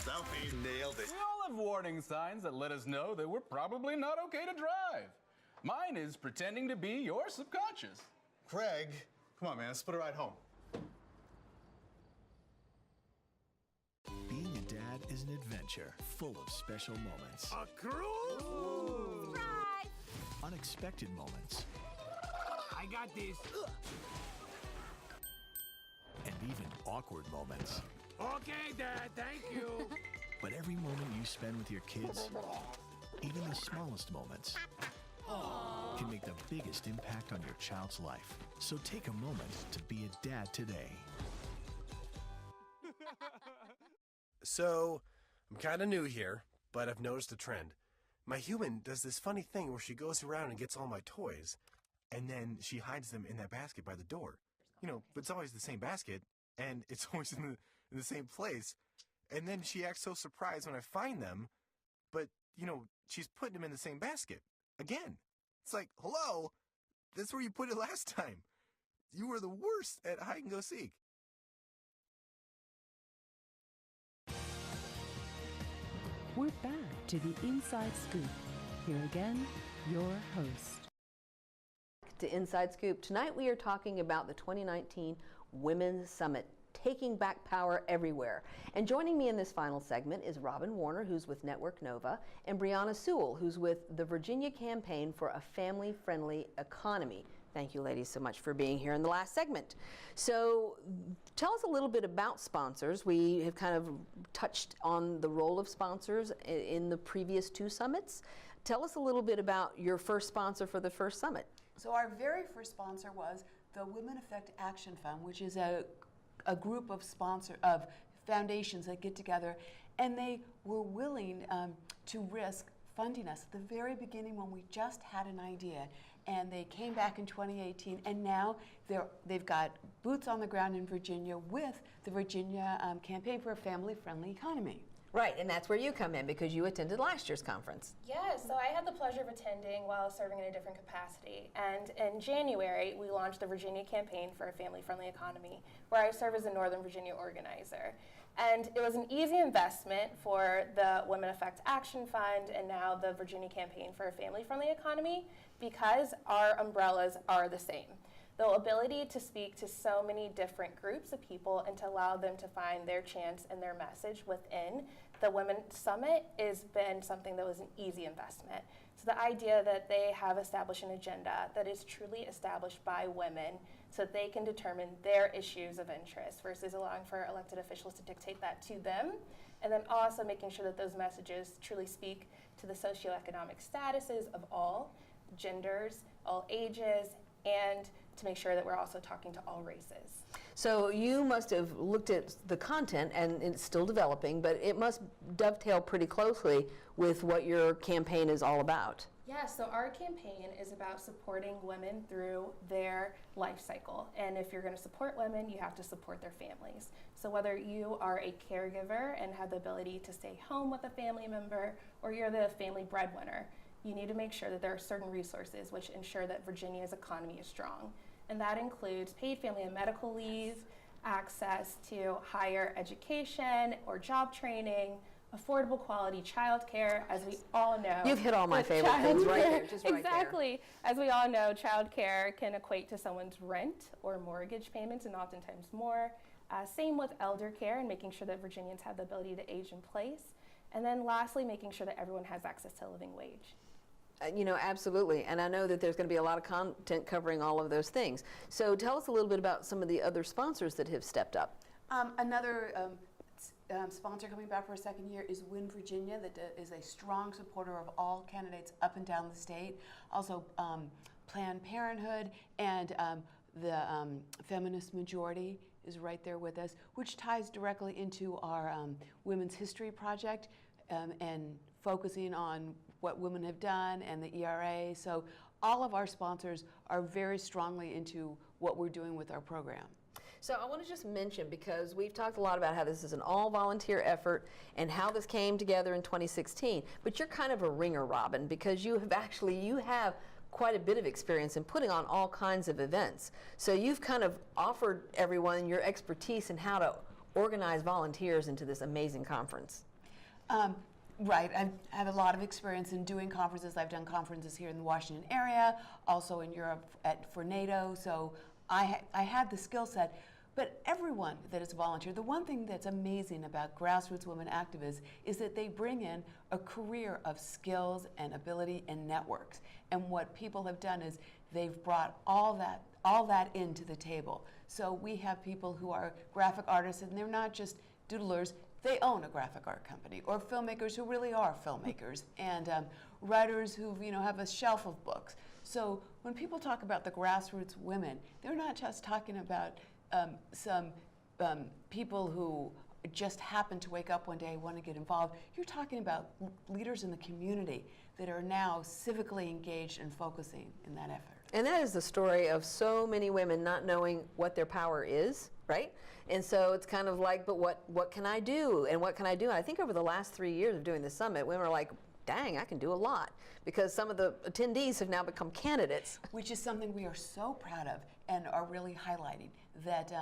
Selfie, nailed it. We all have warning signs that let us know that we're probably not okay to drive. Mine is pretending to be your subconscious. Craig, come on man, let's put a ride home. Being a dad is an adventure full of special moments. A cruise? Surprise! Unexpected moments. I got this. And even awkward moments. Okay, Dad, thank you. But every moment you spend with your kids, even the smallest moments, can make the biggest impact on your child's life. So take a moment to be a dad today. So, I'm kind of new here, but I've noticed a trend. My human does this funny thing where she goes around and gets all my toys, and then she hides them in that basket by the door. You know, but it's always the same basket, and it's always in the same place. And then she acts so surprised when I find them, but, you know, she's putting them in the same basket. Again. It's like, hello, that's where you put it last time. You were the worst at hide and go seek. We're back to the Inside Scoop. Here again, your host. To Inside Scoop. Tonight we are talking about the 2019 Women's Summit, Taking Back Power Everywhere. And joining me in this final segment is Robbin Warner, who's with Network Nova, and Briana Sewell, who's with the Virginia Campaign for a Family-Friendly Economy. Thank you, ladies, so much for being here in the last segment. So tell us a little bit about sponsors. We have kind of touched on the role of sponsors in the previous two summits. Tell us a little bit about your first sponsor for the first summit. So our very first sponsor was the Women Effect Action Fund, which is a group of foundations that get together, and they were willing to risk funding us at the very beginning when we just had an idea. And they came back in 2018, and now they've got boots on the ground in Virginia with the Virginia Campaign for a Family-Friendly Economy. Right, and that's where you come in because you attended last year's conference. Yeah, so I had the pleasure of attending while serving in a different capacity. And in January, we launched the Virginia Campaign for a Family-Friendly Economy, where I serve as a Northern Virginia organizer. And it was an easy investment for the Women Effect Action Fund and now the Virginia Campaign for a Family-Friendly Economy because our umbrellas are the same. The ability to speak to so many different groups of people and to allow them to find their chance and their message within the Women's Summit has been something that was an easy investment. So the idea that they have established an agenda that is truly established by women so that they can determine their issues of interest versus allowing for elected officials to dictate that to them, and then also making sure that those messages truly speak to the socioeconomic statuses of all genders, all ages, and to make sure that we're also talking to all races. So you must have looked at the content, and it's still developing, but it must dovetail pretty closely with what your campaign is all about. Yeah, so our campaign is about supporting women through their life cycle. And if you're going to support women, you have to support their families. So whether you are a caregiver and have the ability to stay home with a family member, or you're the family breadwinner, you need to make sure that there are certain resources which ensure that Virginia's economy is strong. And that includes paid family and medical leave, access to higher education or job training, affordable quality childcare, as we all know. You've hit all my favorite things right there, just right exactly. As we all know, childcare can equate to someone's rent or mortgage payments, and oftentimes more. Same with elder care and making sure that Virginians have the ability to age in place. And then lastly, making sure that everyone has access to a living wage. You know, absolutely. And I know that there's going to be a lot of content covering all of those things. So tell us a little bit about some of the other sponsors that have stepped up. Another sponsor coming back for a second year is Win Virginia, that is a strong supporter of all candidates up and down the state. Also Planned Parenthood and the Feminist Majority is right there with us, which ties directly into our Women's History Project and focusing on what women have done and the ERA. So all of our sponsors are very strongly into what we're doing with our program. So I want to just mention, because we've talked a lot about how this is an all-volunteer effort and how this came together in 2016, but you're kind of a ringer, Robbin, because you have quite a bit of experience in putting on all kinds of events. So you've kind of offered everyone your expertise in how to organize volunteers into this amazing conference. Right, I have a lot of experience in doing conferences. I've done conferences here in the Washington area, also in Europe for NATO, so I had the skill set. but everyone that has volunteered. The one thing that's amazing about grassroots women activists is that they bring in a career of skills and ability and networks. And what people have done is they've brought all that into the table. So we have people who are graphic artists, and they're not just doodlers. They own a graphic art company, or filmmakers who really are filmmakers, and writers who have a shelf of books. So when people talk about the grassroots women, they're not just talking about some people who just happen to wake up one day and want to get involved. You're talking about leaders in the community that are now civically engaged and focusing in that effort. And that is the story of so many women not knowing what their power is, right? And so it's kind of like, but what can I do? And what can I do? And I think over the last 3 years of doing the summit, women are like, dang, I can do a lot. Because some of the attendees have now become candidates. Which is something we are so proud of and are really highlighting. That,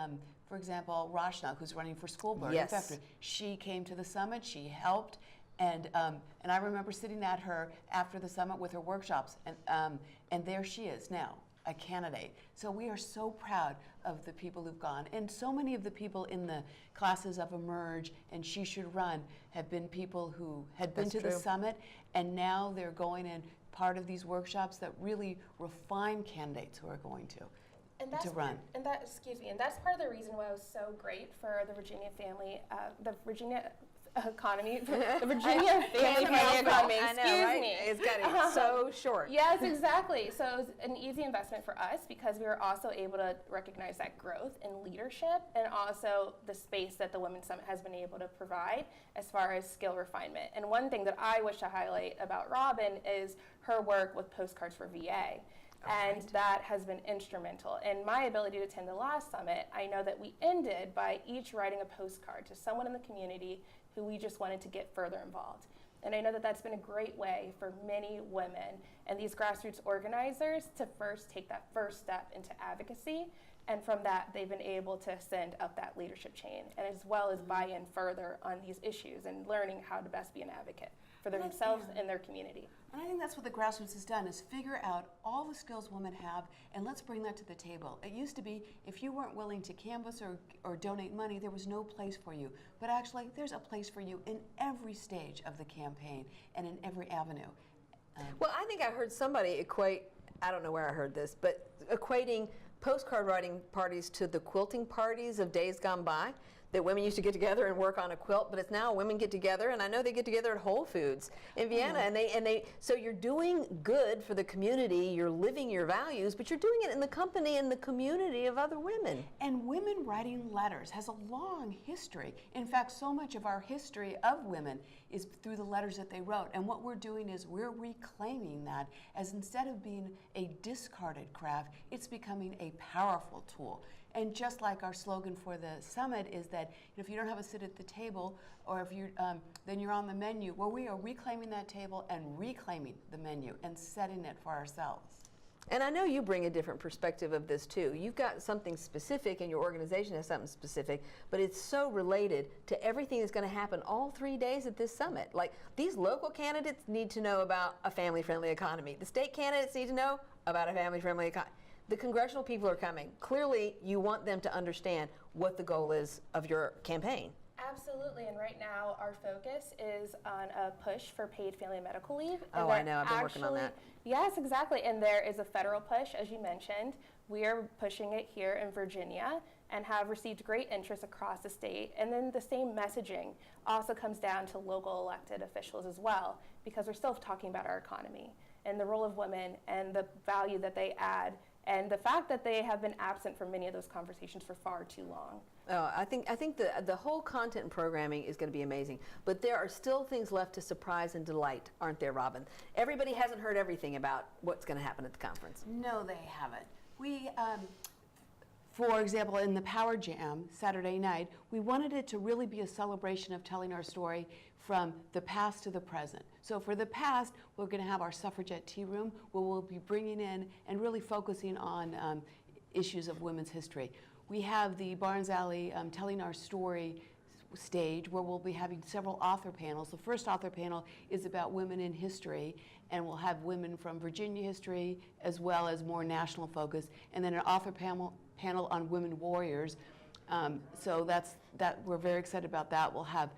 for example, Rashna, who's running for school board, yes. She came to the summit, she helped, and I remember sitting at her after the summit with her workshops, and there she is now, a candidate. So we are so proud of the people who've gone, and so many of the people in the classes of Emerge and She Should Run have been people who had been to the summit, and now they're going in part of these workshops that really refine candidates who are going to run. And that's part of the reason why it was so great for the Virginia family, the Virginia economy, the Virginia family economy. Excuse me. It's getting so short. Yes, exactly. So it was an easy investment for us because we were also able to recognize that growth in leadership and also the space that the Women's Summit has been able to provide as far as skill refinement. And one thing that I wish to highlight about Robbin is her work with Postcards for VA. And that has been instrumental. In my ability to attend the last summit, I know that we ended by each writing a postcard to someone in the community who we just wanted to get further involved. And I know that that's been a great way for many women and these grassroots organizers to first take that first step into advocacy. And from that, they've been able to ascend up that leadership chain, and as well as buy in further on these issues and learning how to best be an advocate for themselves and their community. And I think that's what the grassroots has done, is figure out all the skills women have, and let's bring that to the table. It used to be, if you weren't willing to canvass or donate money, there was no place for you. But actually, there's a place for you in every stage of the campaign and in every avenue. Well, I think I heard somebody equate, I don't know where I heard this, but equating postcard writing parties to the quilting parties of days gone by, that women used to get together and work on a quilt, but it's now women get together, and I know they get together at Whole Foods in Vienna, and they so you're doing good for the community, you're living your values, but you're doing it in the company and the community of other women. And women writing letters has a long history. In fact, so much of our history of women is through the letters that they wrote, and what we're doing is we're reclaiming that, as instead of being a discarded craft, it's becoming a powerful tool. And just like our slogan for the summit is that if you don't have a seat at the table, or if you then you're on the menu. Well, we are reclaiming that table and reclaiming the menu and setting it for ourselves. And I know you bring a different perspective of this too. You've got something specific, and your organization has something specific, but it's so related to everything that's going to happen all 3 days at this summit. Like, these local candidates need to know about a family-friendly economy. The state candidates need to know about a family-friendly economy. The congressional people are coming. Clearly, you want them to understand what the goal is of your campaign. Absolutely, and right now our focus is on a push for paid family and medical leave. Oh, I know, I've been working on that. Yes, exactly, and there is a federal push, as you mentioned. We are pushing it here in Virginia and have received great interest across the state. And then the same messaging also comes down to local elected officials as well, because we're still talking about our economy and the role of women and the value that they add, and the fact that they have been absent from many of those conversations for far too long. Oh, I think the whole content and programming is going to be amazing, but there are still things left to surprise and delight, aren't there, Robbin? Everybody hasn't heard everything about what's going to happen at the conference. No, they haven't. We, for example, in the Power Jam Saturday night, we wanted it to really be a celebration of telling our story from the past to the present. So for the past, we're going to have our suffragette tea room, where we'll be bringing in and really focusing on issues of women's history. We have the Barnes Alley Telling Our Story stage, where we'll be having several author panels. The first author panel is about women in history, and we'll have women from Virginia history as well as more national focus, and then an author panel on women warriors. So we're very excited about that. We'll have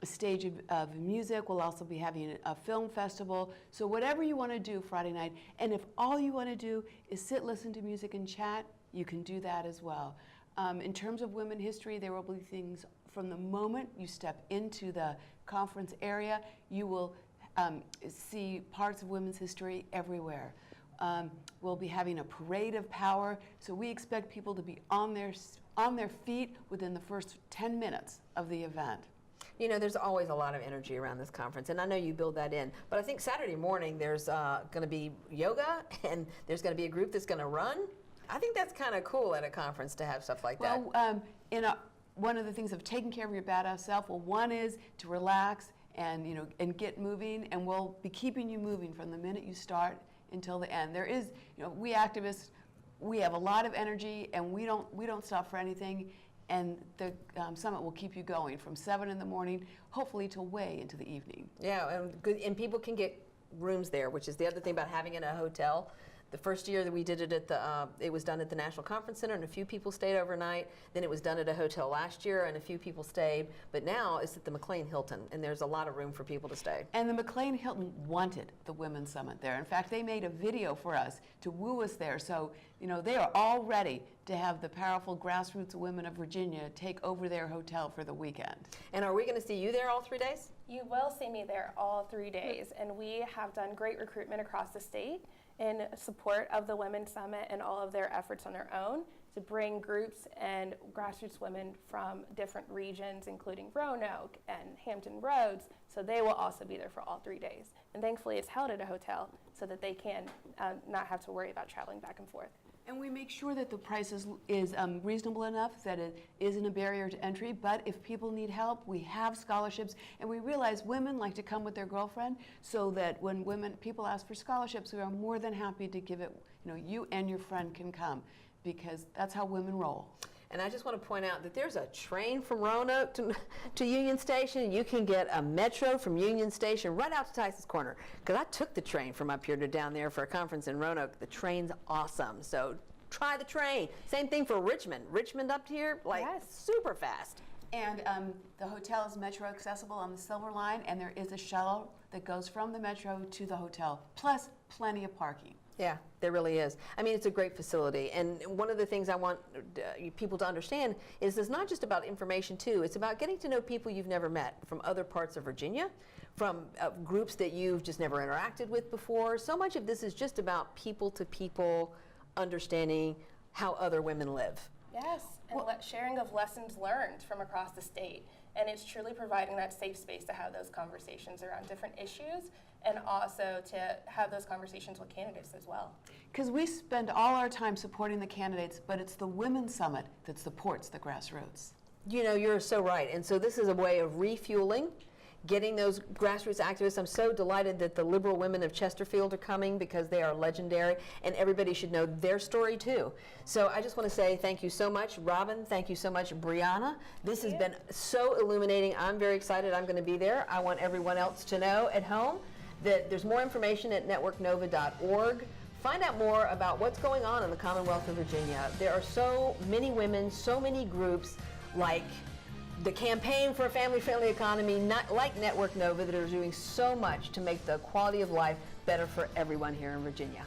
a stage of music. We'll also be having a film festival. So whatever you want to do Friday night, and if all you want to do is sit, listen to music, and chat, you can do that as well. In terms of women history, there will be things from the moment you step into the conference area. You will see parts of women's history everywhere. We'll be having a parade of power, so we expect people to be on their feet within the first 10 minutes of the event. You know, there's always a lot of energy around this conference, and I know you build that in. But I think Saturday morning there's going to be yoga, and there's going to be a group that's going to run. I think that's kind of cool at a conference to have stuff like that. Well, one of the things of taking care of your badass self, well, one is to relax and and get moving, and we'll be keeping you moving from the minute you start until the end. There is, we activists, we have a lot of energy, and we don't stop for anything. And the summit will keep you going from 7 in the morning, hopefully till way into the evening. Yeah, and people can get rooms there, which is the other thing about having it in a hotel. The first year that we did it it was done at the National Conference Center, and a few people stayed overnight. Then it was done at a hotel last year, and a few people stayed. But now it's at the McLean Hilton, and there's a lot of room for people to stay. And the McLean Hilton wanted the Women's Summit there. In fact, they made a video for us to woo us there. So, they are all ready to have the powerful grassroots women of Virginia take over their hotel for the weekend. And are we going to see you there all 3 days? You will see me there all 3 days, and we have done great recruitment across the state in support of the Women's Summit and all of their efforts on their own to bring groups and grassroots women from different regions, including Roanoke and Hampton Roads, so they will also be there for all 3 days. And thankfully it's held at a hotel so that they can not have to worry about traveling back and forth. And we make sure that the price is reasonable enough that it isn't a barrier to entry, but if people need help, we have scholarships, and we realize women like to come with their girlfriend, so that when people ask for scholarships, we are more than happy to give it, you and your friend can come, because that's how women roll. And I just want to point out that there's a train from Roanoke to Union Station. You can get a metro from Union Station right out to Tyson's Corner. Because I took the train from up here to down there for a conference in Roanoke. The train's awesome. So try the train. Same thing for Richmond. Richmond up here, super fast. And the hotel is metro accessible on the Silver Line, and there is a shuttle that goes from the metro to the hotel, plus plenty of parking. Yeah, there really is. I mean, it's a great facility. And one of the things I want people to understand is it's not just about information, too. It's about getting to know people you've never met from other parts of Virginia, from groups that you've just never interacted with before. So much of this is just about people-to-people understanding how other women live. Yes, and sharing of lessons learned from across the state. And it's truly providing that safe space to have those conversations around different issues, and also to have those conversations with candidates as well. Because we spend all our time supporting the candidates, but it's the Women's Summit that supports the grassroots. You're so right. And so this is a way of refueling, getting those grassroots activists. I'm so delighted that the Liberal Women of Chesterfield are coming, because they are legendary, and everybody should know their story too. So I just want to say thank you so much, Robbin. Thank you so much, Briana. This has been so illuminating. I'm very excited. I'm going to be there. I want everyone else to know at home that there's more information at networknova.org. Find out more about what's going on in the Commonwealth of Virginia. There are so many women, so many groups, like the Campaign for a Family-Friendly Economy, like Network Nova, that are doing so much to make the quality of life better for everyone here in Virginia.